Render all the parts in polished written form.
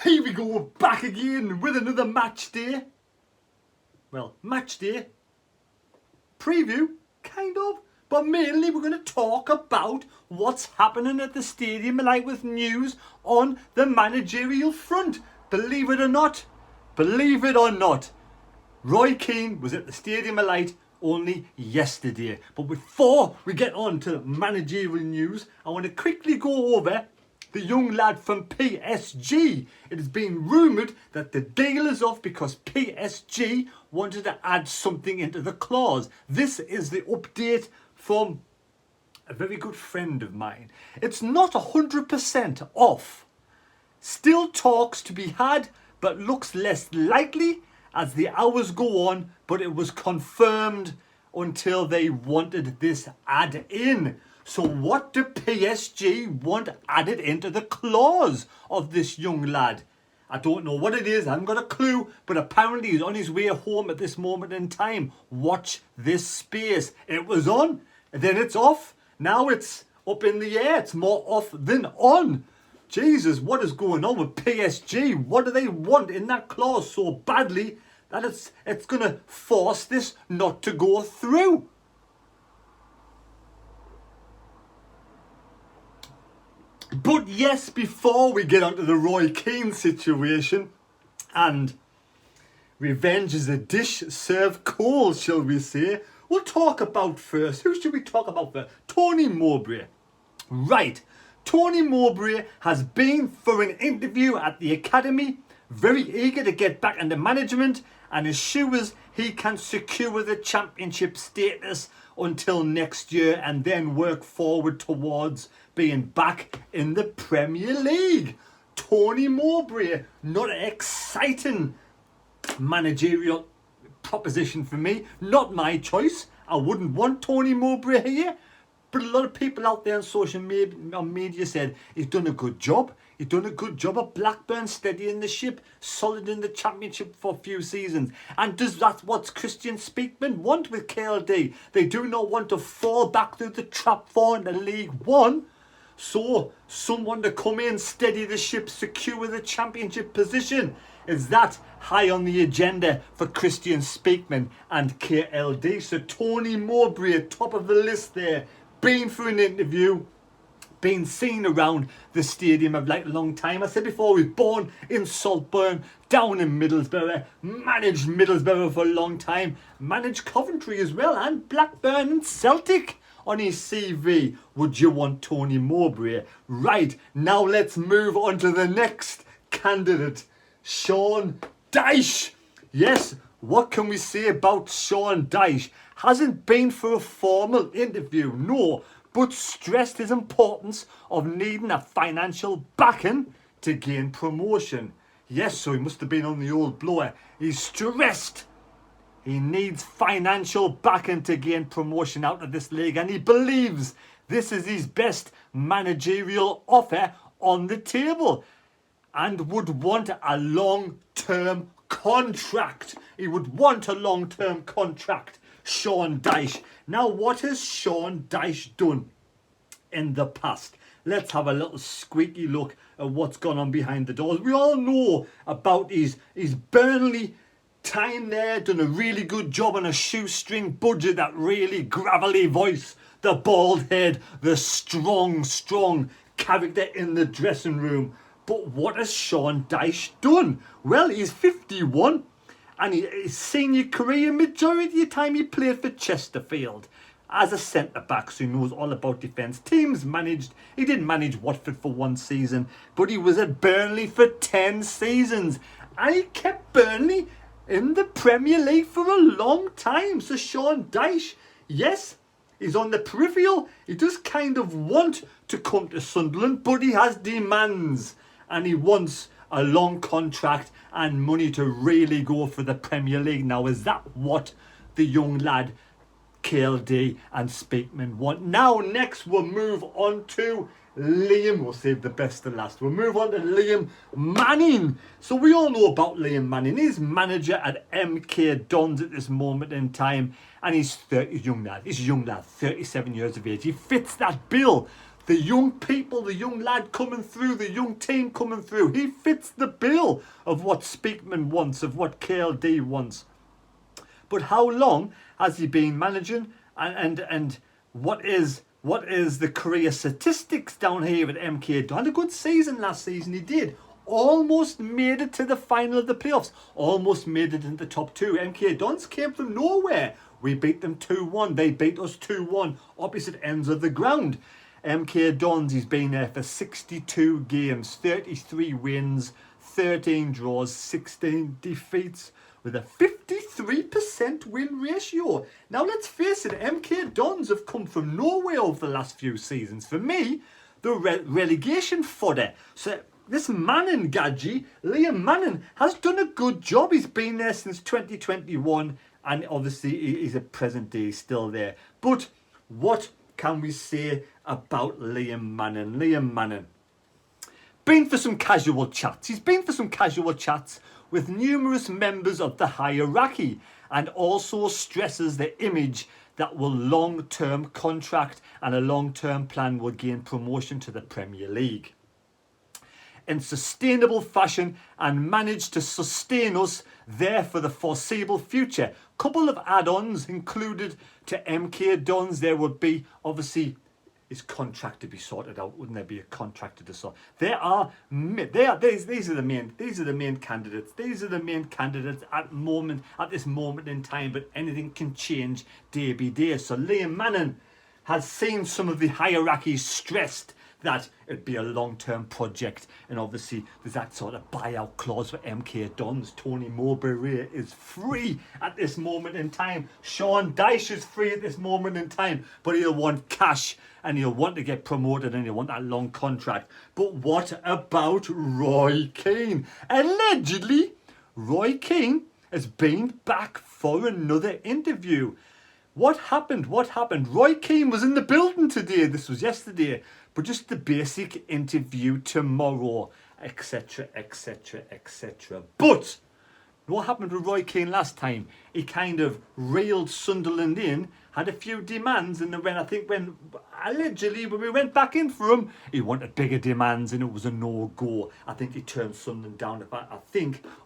Here we go, we're back again with another match day. Well, match day preview, kind of. But mainly we're going to talk about what's happening at the Stadium Light with news on the managerial front. Believe it or not, Roy Keane was at the Stadium Light only yesterday. But before we get on to managerial news, I want to quickly go over the young lad from PSG. It has been rumoured that the deal is off because PSG wanted to add something into the clause. This is the update from a very good friend of mine. It's not 100% off. Still talks to be had, but looks less likely as the hours go on, but it was confirmed until they wanted this add in. So what do PSG want added into the clause of this young lad? I don't know what it is, I haven't got a clue, but apparently he's on his way home at this moment in time. Watch this space. It was on, and then it's off. Now it's up in the air. It's more off than on. Jesus, what is going on with PSG? What do they want in that clause so badly that it's going to force this not to go through? But yes, before we get onto the Roy Keane situation, and revenge is a dish served cold, shall we say, we'll talk about first. Who should we talk about first? Tony Mowbray. Right, Tony Mowbray has been for an interview at the academy, very eager to get back into management and assures he can secure the championship status until next year and then work forward towards being back in the Premier League. Tony Mowbray, not an exciting managerial proposition for me, not my choice. I wouldn't want Tony Mowbray here, but a lot of people out there on social media said he's done a good job. He's done a good job at Blackburn, steadying the ship, solid in the championship for a few seasons. And does that what Christian Speakman want with KLD? They do not want to fall back through the trap for into League One. So someone to come in, steady the ship, secure the championship position. Is that high on the agenda for Christian Speakman and KLD? So Tony Mowbray, top of the list there, been for an interview, been seen around the Stadium of Light a long time. I said before, he was born in Saltburn, down in Middlesbrough, managed Middlesbrough for a long time, managed Coventry as well, and Blackburn and Celtic on his CV. Would you want Tony Mowbray? Right, now let's move on to the next candidate, Sean Dyche. Yes, what can we say about Sean Dyche? Hasn't been for a formal interview, no, but stressed his importance of needing a financial backing to gain promotion. Yes, so he must have been on the old blower. He's stressed he needs financial backing to gain promotion out of this league, and he believes this is his best managerial offer on the table and would want a long-term contract. He would want a long-term contract, Sean Dyche. Now, what has Sean Dyche done in the past? Let's have a little squeaky look at what's gone on behind the doors. We all know about his Burnley time there, done a really good job on a shoestring budget, that really gravelly voice, the bald head, the strong character in the dressing room. But what has Sean Dyche done? Well, he's 51 and his senior career, majority of the time he played for Chesterfield as a centre-back, so he knows all about defence. Teams managed, he didn't manage Watford for one season, but he was at Burnley for 10 seasons and he kept Burnley in the Premier League for a long time. So Sean Dyche, yes, he's on the peripheral. He does kind of want to come to Sunderland, but he has demands and he wants a long contract and money to really go for the Premier League. Now, is that what the young lad KLD and Speakman want? Now, next we'll move on to Liam. We'll save the best to last. We'll move on to Liam Manning. So we all know about Liam Manning. He's manager at MK Dons at this moment in time, and he's a young lad, 37 years of age. He fits that bill the young people, the young lad coming through, the young team coming through. He fits the bill of what Speakman wants, of what KLD wants. But how long has he been managing, and what is the career statistics down here at MK Don? Had a good season last season, he did. Almost made it to the final of the playoffs. Almost made it into the top two. MK Dons came from nowhere. We beat them 2-1. They beat us 2-1. Opposite ends of the ground. MK Dons, he's been there for 62 games. 33 wins, 13 draws, 16 defeats, with a 53% win ratio. Now let's face it, MK Dons have come from nowhere over the last few seasons. For me, the relegation fodder. So this Manning Gadgie, Liam Manning, has done a good job. He's been there since 2021, and obviously he's at present day still there. But what can we say about Liam Manning? Liam Manning been for some casual chats. He's been for some casual chats with numerous members of the hierarchy, and also stresses the image that will long-term contract and a long-term plan will gain promotion to the Premier League in sustainable fashion and manage to sustain us there for the foreseeable future. Couple of add-ons included to MK Dons. There would be obviously his contract to be sorted out. Wouldn't there be a contract to sort? These are the main candidates. These are the main candidates at this moment in time. But anything can change day by day. So Liam Manning has seen some of the hierarchies stressed that it'd be a long-term project, and obviously there's that sort of buyout clause for MK Dons. Tony Mowbray is free at this moment in time. Sean Dyche is free at this moment in time, but he'll want cash and he'll want to get promoted and he'll want that long contract. But what about Roy Keane? Allegedly, Roy Keane has been back for another interview. What happened? Roy Keane was in the building today. This was yesterday. But just the basic interview tomorrow, etc, etc, etc. But what happened with Roy Keane last time? He kind of reeled Sunderland in, had a few demands, and then allegedly when we went back in for him, he wanted bigger demands and it was a no-go. I think he turned Sunderland down.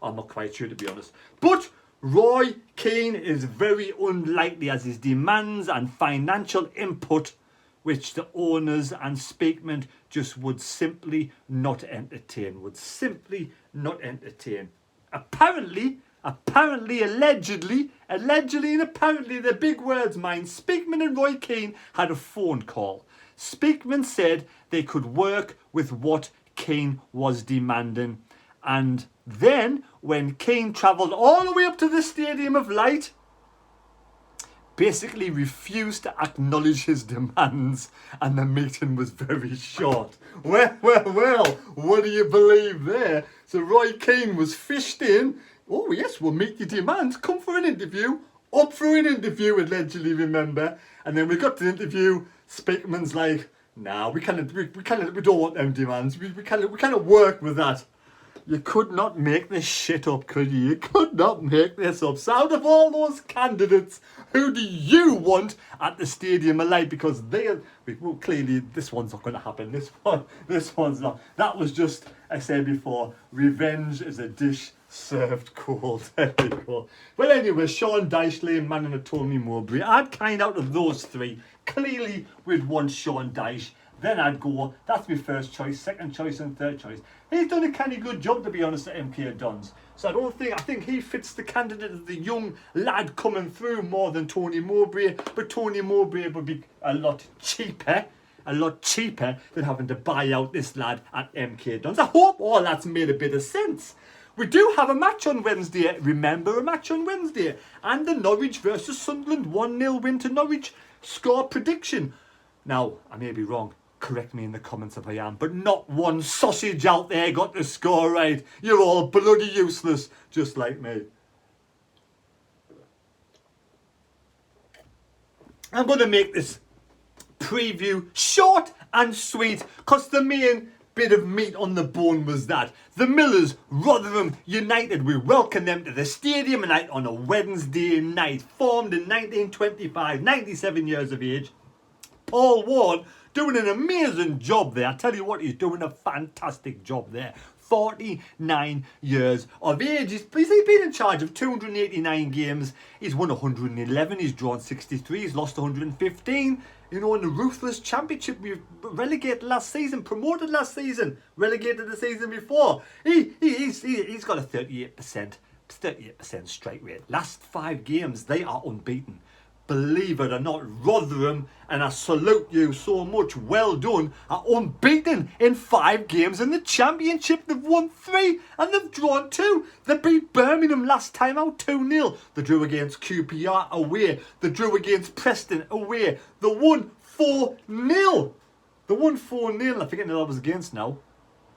I'm not quite sure, to be honest. But Roy Keane is very unlikely, as his demands and financial input, which the owners and Speakman just would simply not entertain. Apparently, allegedly, and apparently, the big words, mine. Speakman and Roy Keane had a phone call. Speakman said they could work with what Keane was demanding. And then, when Keane travelled all the way up to the Stadium of Light, basically refused to acknowledge his demands, and the meeting was very short. Well, what do you believe there? So Roy Keane was fished in. Oh yes, we'll meet your demands. Come for an interview. Up for an interview, allegedly, remember. And then we got to the interview. Speakman's like, nah, we don't want them demands. We cannot work with that. You could not make this shit up, could you? You could not make this up. So out of all those candidates, who do you want at the Stadium of Light? Because clearly this one's not going to happen. This one's not. That was just, I said before, revenge is a dish served cold. There we go. Well, anyway, Sean Dyche, Liam Manning and Tony Mowbray. I'd kind out of those three. Clearly, we'd want Sean Dyche. Then I'd go, that's my first choice, second choice and third choice. He's done a kind of good job, to be honest, at MK Dons. So I think he fits the candidate of the young lad coming through more than Tony Mowbray. But Tony Mowbray would be a lot cheaper than having to buy out this lad at MK Dons. I hope all that's made a bit of sense. We do have a match on Wednesday. Remember, a match on Wednesday. And the Norwich versus Sunderland 1-0 win to Norwich. Score prediction. Now, I may be wrong. Correct me in the comments if I am, but not one sausage out there got the score right. You're all bloody useless, just like me. I'm going to make this preview short and sweet, because the main bit of meat on the bone was that the Millers, Rotherham United, we welcome them to the Stadium night on a Wednesday night. Formed in 1925, 97 years of age. Paul Ward doing an amazing job there. I tell you what, he's doing a fantastic job there. 49 years of age. He's been in charge of 289 games. He's won 111. He's drawn 63. He's lost 115. You know, in the ruthless championship, we relegated last season, promoted last season, relegated the season before. He's got a 38% strike rate. Last 5 games, they are unbeaten. Believe it or not, Rotherham, and I salute you so much, well done, are unbeaten in 5 games in the Championship. They've won 3 and they've drawn 2. They beat Birmingham last time out 2-0. They drew against QPR away. They drew against Preston away. They won 4-0. They won 4-0. I forget who that was against now.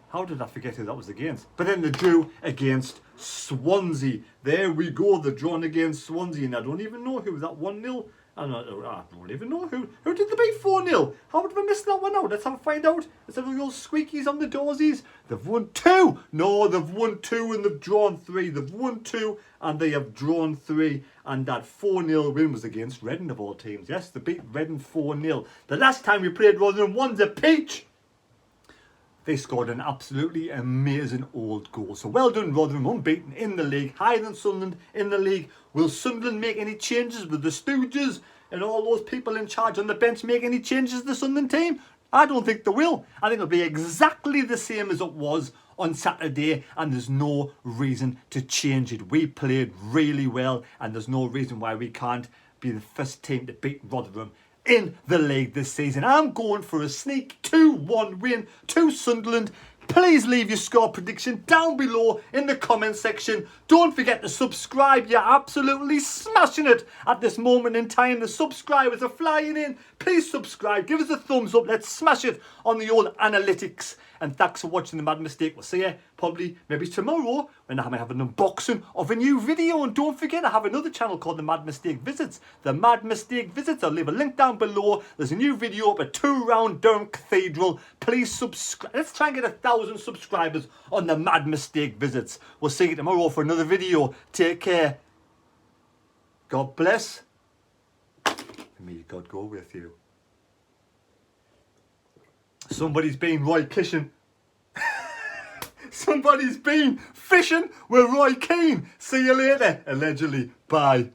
How did I forget who that was against? But then they drew against Swansea. There we go. They're drawn against Swansea. And I don't even know who was that 1-0. I don't even know who did they beat 4-0. How did I miss that one out? Let's have a find out. Let's have a little squeakies on the doorsies. They've won 2. No, they've won 2 and they've drawn 3. They've won 2 and they have drawn 3. And that 4-0 win was against Reading of all teams. Yes, they beat Reading 4-0. The last time we played Rotherham, one's a peach. They scored an absolutely amazing old goal. So well done, Rotherham, unbeaten in the league, higher than Sunderland in the league. Will Sunderland make any changes with the Stooges and all those people in charge on the bench make any changes to the Sunderland team? I don't think they will. I think it'll be exactly the same as it was on Saturday, and there's no reason to change it. We played really well, and there's no reason why we can't be the first team to beat Rotherham in the league this season. I'm going for a sneak 2-1 win to Sunderland. Please leave your score prediction down below in the comment section. Don't forget to subscribe. You're absolutely smashing it at this moment in time. The subscribers are flying in. Please subscribe. Give us a thumbs up. Let's smash it on the old analytics. And thanks for watching The Mad Mistake. We'll see you probably maybe tomorrow when I might have an unboxing of a new video. And don't forget, I have another channel called The Mad Mistake Visits. The Mad Mistake Visits. I'll leave a link down below. There's a new video up at 2 round Durham Cathedral. Please subscribe. Let's try and get 1,000 subscribers on The Mad Mistake Visits. We'll see you tomorrow for another video. Take care. God bless. And may God go with you. Somebody's been Roy Kishan. Somebody's been fishing with Roy Keane. See you later, allegedly. Bye.